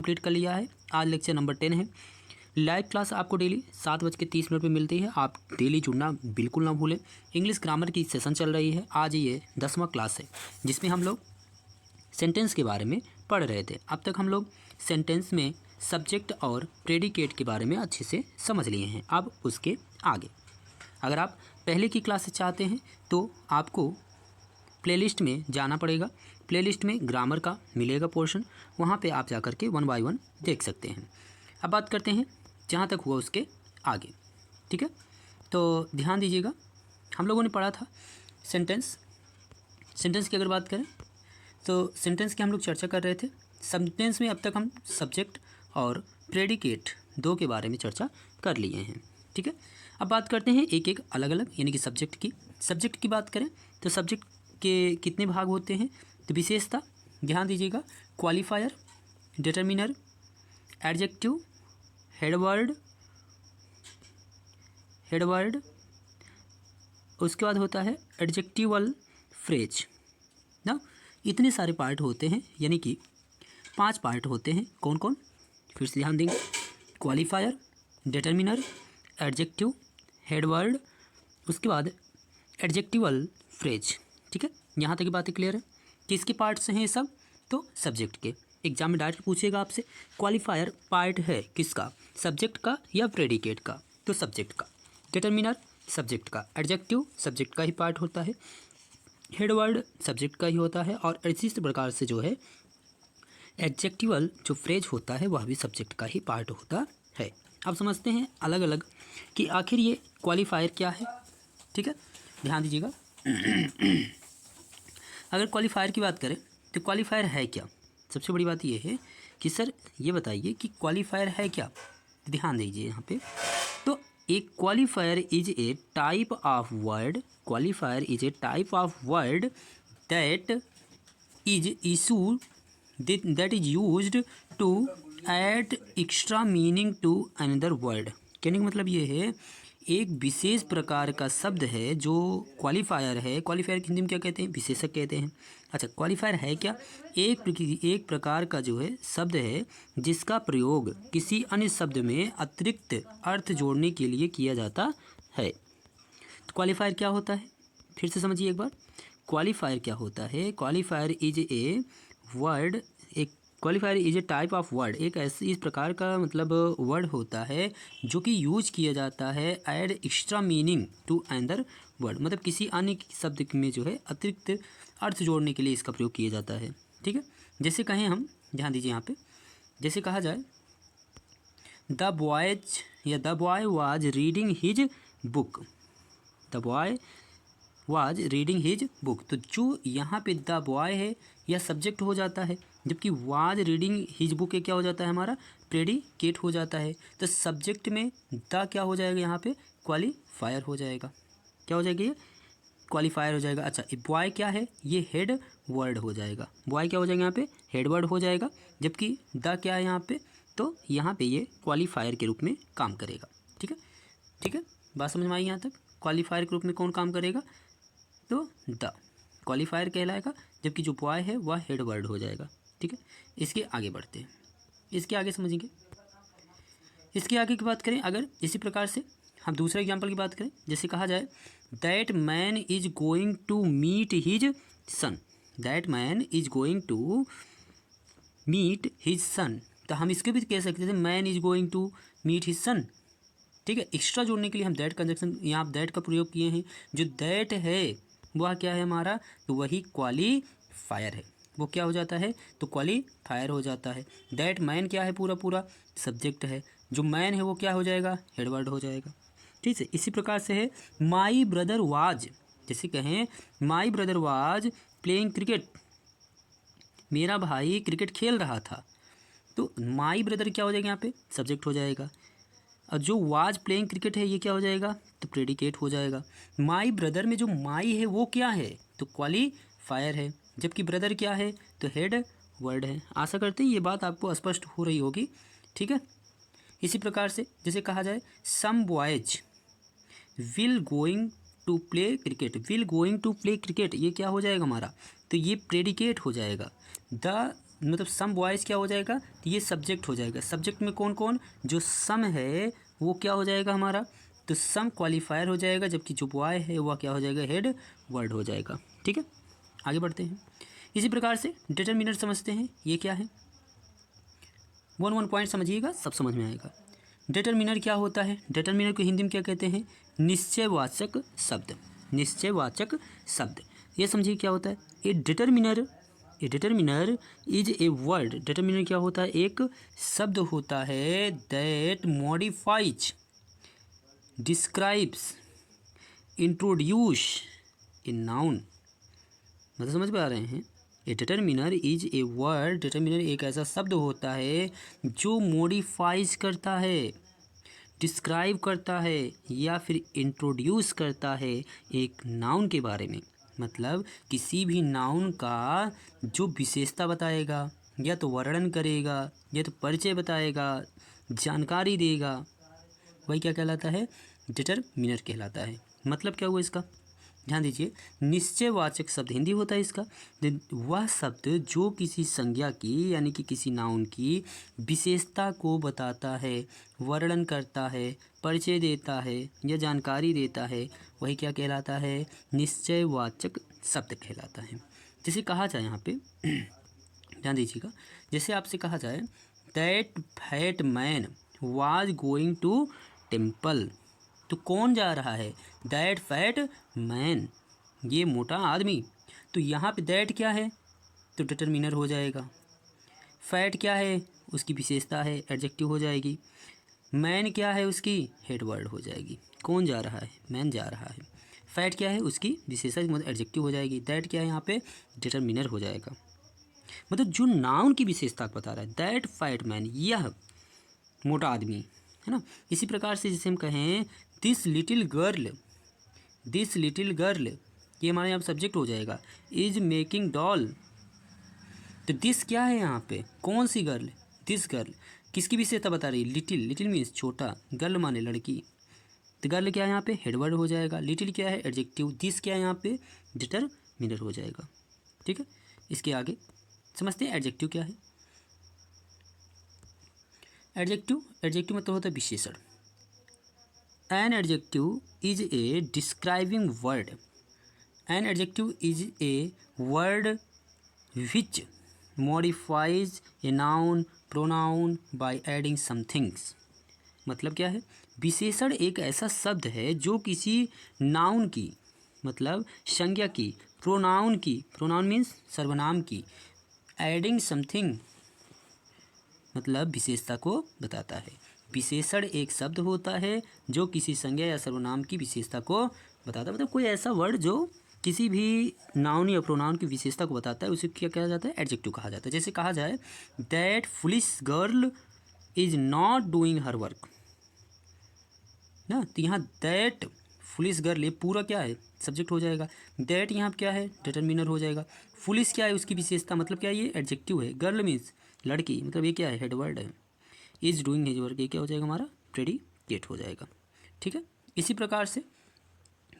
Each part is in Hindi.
कंप्लीट कर लिया है। आज लेक्चर नंबर 10 है। लाइव क्लास आपको डेली 7:30 पे मिलती है। आप डेली जुड़ना बिल्कुल ना भूलें। इंग्लिश ग्रामर की सेशन चल रही है। आज ये 10वां क्लास है जिसमें हम लोग सेंटेंस के बारे में पढ़ रहे थे। अब तक हम लोग सेंटेंस में सब्जेक्ट और प्रेडिकेट के बारे में अच्छे से समझ लिए हैं। अब उसके आगे अगर आप पहले की क्लासेस चाहते हैं तो आपको प्लेलिस्ट में जाना पड़ेगा। प्लेलिस्ट में ग्रामर का मिलेगा पोर्शन, वहाँ पे आप जाकर के 1 बाय 1 देख सकते हैं। अब बात करते हैं जहाँ तक हुआ उसके आगे, ठीक है। तो ध्यान दीजिएगा, हम लोगों ने पढ़ा था सेंटेंस की अगर बात करें तो सेंटेंस की हम लोग चर्चा कर रहे थे। सेंटेंस में अब तक हम सब्जेक्ट और प्रेडिकेट दो के बारे में चर्चा कर लिए हैं, ठीक है। अब बात करते हैं एक एक अलग अलग, यानी कि सब्जेक्ट की बात करें तो सब्जेक्ट के कितने भाग होते हैं। तो विशेषता ध्यान दीजिएगा, क्वालिफायर, डिटर्मिनर, एडजेक्टिव, हेडवर्ड, उसके बाद होता है एडजेक्टिवल फ्रेज ना। इतने सारे पार्ट होते हैं, यानी कि 5 पार्ट होते हैं। कौन कौन, फिर से ध्यान देंगे, क्वालिफायर, डिटर्मिनर, एडजेक्टिव, हेडवर्ड, उसके बाद एडजेक्टिवल फ्रेज, ठीक है। यहाँ तक की बातें क्लियर है। किसके पार्ट्स हैं ये सब, तो सब्जेक्ट के। एग्जाम में डायरेक्ट पूछेगा आपसे क्वालिफायर पार्ट है किसका, सब्जेक्ट का या प्रेडिकेट का, तो सब्जेक्ट का। डिटर्मिनर सब्जेक्ट का, एडजेक्टिव सब्जेक्ट का ही पार्ट होता है, हेडवर्ड सब्जेक्ट का ही होता है, और इसी प्रकार से जो है एडजेक्टिवल जो फ्रेज होता है वह भी सब्जेक्ट का ही पार्ट होता है। अब समझते हैं अलग अलग कि आखिर ये क्वालिफायर क्या है, ठीक है। ध्यान दीजिएगा, अगर क्वालिफायर की बात करें तो क्वालिफायर है क्या। सबसे बड़ी बात यह है कि सर ये बताइए कि क्वालिफायर है क्या। ध्यान दीजिए यहाँ पे, तो एक qualifier is a type of word, qualifier is a type of word that is issue that is used to add extra meaning to another word। कहने का मतलब ये है एक विशेष प्रकार का शब्द है जो क्वालिफायर है। क्वालिफायर की हिंदी में क्या कहते हैं, विशेषक कहते हैं। अच्छा, क्वालिफायर है क्या, एक प्रकार का जो है शब्द है जिसका प्रयोग किसी अन्य शब्द में अतिरिक्त अर्थ जोड़ने के लिए किया जाता है। तो क्वालिफायर क्या होता है, फिर से समझिए एक बार। क्वालिफायर क्या होता है, क्वालिफायर इज ए वर्ड, एक qualifier is a type of word, एक ऐसे इस प्रकार का मतलब वर्ड होता है जो कि यूज किया जाता है add extra meaning to another word, मतलब किसी अन्य शब्द में जो है अतिरिक्त अर्थ जोड़ने के लिए इसका प्रयोग किया जाता है, ठीक है। जैसे कहें हम, ध्यान दीजिए यहाँ पे, जैसे कहा जाए द बॉयज या the boy was reading his book, the boy was reading his book, तो जो यहाँ पे द बॉय है यह सब्जेक्ट हो जाता है, जबकि वाज रीडिंग हिज बुक क्या हो जाता है, हमारा प्रेडिकेट हो जाता है। तो सब्जेक्ट में द क्या हो जाएगा, यहाँ पे क्वालिफायर हो जाएगा। क्या हो जाएगा, ये क्वालिफायर हो जाएगा। अच्छा, बॉय क्या है, ये हेड वर्ड हो जाएगा। बॉय क्या हो जाएगा, यहाँ पे हेड वर्ड हो जाएगा, जबकि द क्या है यहाँ पे, तो यहाँ पे ये क्वालिफायर के रूप में काम करेगा, ठीक है। ठीक है, बात समझ में आई यहाँ तक। क्वालिफायर के रूप में कौन काम करेगा, तो द क्वालिफायर कहलाएगा, जबकि जो बॉय है वह हेड वर्ड हो जाएगा, ठीक है। इसके आगे बढ़ते हैं, इसके आगे समझेंगे। इसके आगे की बात करें अगर इसी प्रकार से हम दूसरे एग्जांपल की बात करें, जैसे कहा जाए that man is going to meet his son, that man is going to meet his son, तो हम इसके भी कह सकते थे man is going to meet his son, ठीक है। एक्स्ट्रा जोड़ने के लिए हम दैट कंजक्शन, यहाँ दैट का प्रयोग किए हैं। जो दैट है वह क्या है हमारा, तो वही क्वालिफायर है, वो क्या हो जाता है, तो क्वालिफायर हो जाता है। दैट मैन क्या है, पूरा सब्जेक्ट है, जो मैन है वो क्या हो जाएगा, हेडवर्ड हो जाएगा, ठीक है। इसी प्रकार से है माई ब्रदर वाज, जैसे कहें my brother was playing cricket, मेरा भाई क्रिकेट खेल रहा था, तो माई ब्रदर क्या हो जाएगा, यहाँ पे सब्जेक्ट हो जाएगा। और जो वाज प्लेइंग क्रिकेट है ये क्या हो जाएगा, तो प्रेडिकेट हो जाएगा। माई ब्रदर में जो माई है वो क्या है, तो क्वालिफायर है, जबकि ब्रदर क्या है, तो हेड वर्ड है। आशा करते हैं ये बात आपको स्पष्ट हो रही होगी, ठीक है। इसी प्रकार से जैसे कहा जाए some boys will going to play cricket, will going to play cricket, ये क्या हो जाएगा हमारा, तो ये प्रेडिकेट हो जाएगा। द मतलब सम बॉयज़ क्या हो जाएगा, तो ये सब्जेक्ट हो जाएगा। सब्जेक्ट में कौन कौन, जो सम है वो क्या हो जाएगा हमारा, तो सम क्वालिफायर हो जाएगा, जबकि जो बॉय है वह क्या हो जाएगा, हेड वर्ड हो जाएगा। ठीक है, आगे बढ़ते हैं। इसी प्रकार से डिटरमिनर समझते हैं, ये क्या है, वन पॉइंट समझिएगा, सब समझ में आएगा। डिटरमिनर क्या होता है, डिटरमिनर को हिंदी में क्या कहते हैं, निश्चयवाचक शब्द। निश्चयवाचक शब्द, ये समझिए क्या होता है। A determiner is a word. Determiner क्या होता है, एक शब्द होता है that modifies, describes, introduce a noun. मतलब समझ में आ रहे हैं। A determiner is a word, determiner एक ऐसा शब्द होता है जो मॉडिफाइज करता है, डिस्क्राइब करता है या फिर इंट्रोड्यूस करता है एक नाउन के बारे में। मतलब किसी भी नाउन का जो विशेषता बताएगा, या तो वर्णन करेगा, या तो परिचय बताएगा, जानकारी देगा, वही क्या कहलाता है, डिटरमिनर कहलाता है। मतलब क्या हुआ इसका, ध्यान दीजिए। निश्चयवाचक शब्द हिंदी होता है इसका, वह शब्द जो किसी संज्ञा की यानी कि किसी नाउन की विशेषता को बताता है, वर्णन करता है, परिचय देता है या जानकारी देता है, वही क्या कहलाता है, निश्चयवाचक शब्द कहलाता है। जैसे कहा जाए यहाँ पे ध्यान दीजिएगा, जैसे आपसे कहा जाए that fat man was going to temple, तो कौन जा रहा है, दैट फैट मैन, ये मोटा आदमी। तो यहाँ पे दैट क्या है, तो डिटरमिनर हो जाएगा। फैट क्या है, उसकी विशेषता है, एडजेक्टिव हो जाएगी। मैन क्या है, उसकी हेड वर्ड हो जाएगी। कौन जा रहा है, मैन जा रहा है। फैट क्या है, उसकी विशेषता मतलब एडजेक्टिव हो जाएगी। दैट क्या है, यहाँ पे डिटरमिनर हो जाएगा। मतलब जो नाउन की विशेषता बता रहा है, दैट फैट मैन, यह मोटा आदमी, है ना। इसी प्रकार से जैसे हम कहें दिस लिटिल गर्ल, ये हमारे यहाँ सब्जेक्ट हो जाएगा, इज मेकिंग डॉल। तो दिस क्या है यहाँ पे, कौन सी गर्ल, दिस गर्ल, किसकी विशेषता बता रही है, लिटिल मीन्स छोटा, गर्ल माने लड़की। तो गर्ल क्या है यहाँ पे, हेडवर्ड हो जाएगा। लिटिल क्या है, एडजेक्टिव। दिस क्या है यहाँ पे, डिटरमिनर हो जाएगा। ठीक है, इसके आगे समझते हैं एडजेक्टिव क्या है। एडजेक्टिव मतलब होता है विशेषण। An adjective is a describing word. An adjective is a word which modifies a noun pronoun by adding somethings. मतलब क्या है, विशेषण एक ऐसा शब्द है जो किसी नाउन की मतलब संज्ञा की, प्रोनाउन मीन्स सर्वनाम की, एडिंग समथिंग मतलब विशेषता को बताता है। विशेषण एक शब्द होता है जो किसी संज्ञा या सर्वनाम की विशेषता को बताता है। मतलब कोई ऐसा वर्ड जो किसी भी नाउन या प्रोनाउन की विशेषता को बताता है, उसे क्या कहा जाता है, एडजेक्टिव कहा जाता है। जैसे कहा जाए that foolish girl is not doing her work ना, तो यहाँ दैट फुलिश गर्ल, ये पूरा क्या है, सब्जेक्ट हो जाएगा। दैट यहाँ क्या है, डिटरमिनर हो जाएगा। फुलिश क्या है, उसकी विशेषता, मतलब क्या है, ये एडजेक्टिव है। गर्ल मीन्स लड़की, मतलब ये क्या है, हेड वर्ड है। इज डूइंग हिज वर्क, ये क्या हो जाएगा, हमारा प्रेडिकेट हो जाएगा। ठीक है, इसी प्रकार से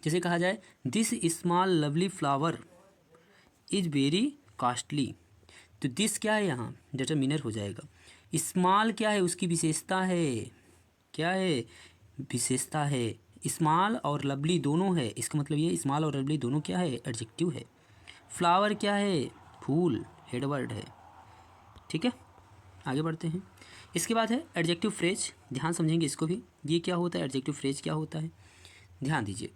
जैसे कहा जाए this small lovely flower is very costly, तो दिस क्या है, यहाँ डिटरमिनर हो जाएगा। स्मॉल क्या है, उसकी विशेषता है, क्या है, विशेषता है। स्मॉल और लवली दोनों है, इसका मतलब ये स्मॉल और लवली दोनों क्या है, एडजेक्टिव है। फ्लावर क्या है, फूल, हेडवर्ड है। ठीक है, आगे बढ़ते हैं। इसके बाद है एडजेक्टिव फ्रेज, ध्यान समझेंगे इसको भी। ये क्या होता है, एडजेक्टिव फ्रेज क्या होता है, ध्यान दीजिए।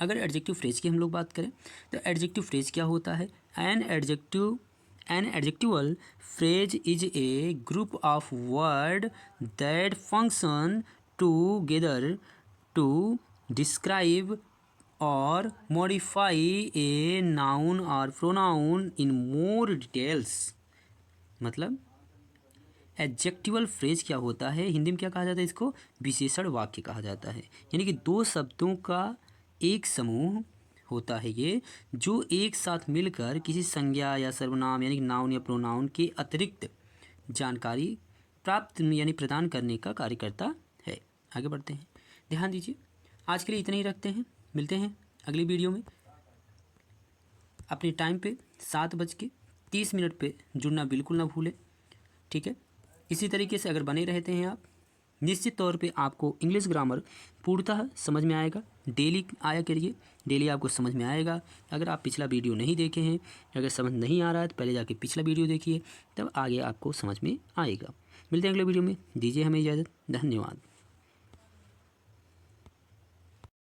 अगर एडजेक्टिव फ्रेज की हम लोग बात करें तो एडजेक्टिव फ्रेज क्या होता है, an adjectival phrase is a group of word that function together to describe और मॉडिफाई ए नाउन और प्रोनाउन इन मोर डिटेल्स। मतलब एडजेक्टिवल फ्रेज क्या होता है, हिंदी में क्या कहा जाता है, इसको विशेषण वाक्य कहा जाता है। यानी कि दो शब्दों का एक समूह होता है ये, जो एक साथ मिलकर किसी संज्ञा या सर्वनाम यानी कि नाउन या प्रोनाउन के अतिरिक्त जानकारी प्राप्त यानी प्रदान करने का कार्य करता है। आगे बढ़ते हैं, ध्यान दीजिए। आज के लिए इतना ही रखते हैं, मिलते हैं अगली वीडियो में अपने टाइम पे 7 बज के 30 मिनट पे जुड़ना बिल्कुल ना भूलें, ठीक है। इसी तरीके से अगर बने रहते हैं आप, निश्चित तौर पे आपको इंग्लिश ग्रामर पूर्णतः समझ में आएगा। डेली आया करिए, डेली आपको समझ में आएगा। अगर आप पिछला वीडियो नहीं देखे हैं, अगर समझ नहीं आ रहा है तो पहले जाके पिछला वीडियो देखिए, तब आगे आपको समझ में आएगा। मिलते हैं अगले वीडियो में, दीजिए हमें इजाज़त। धन्यवाद।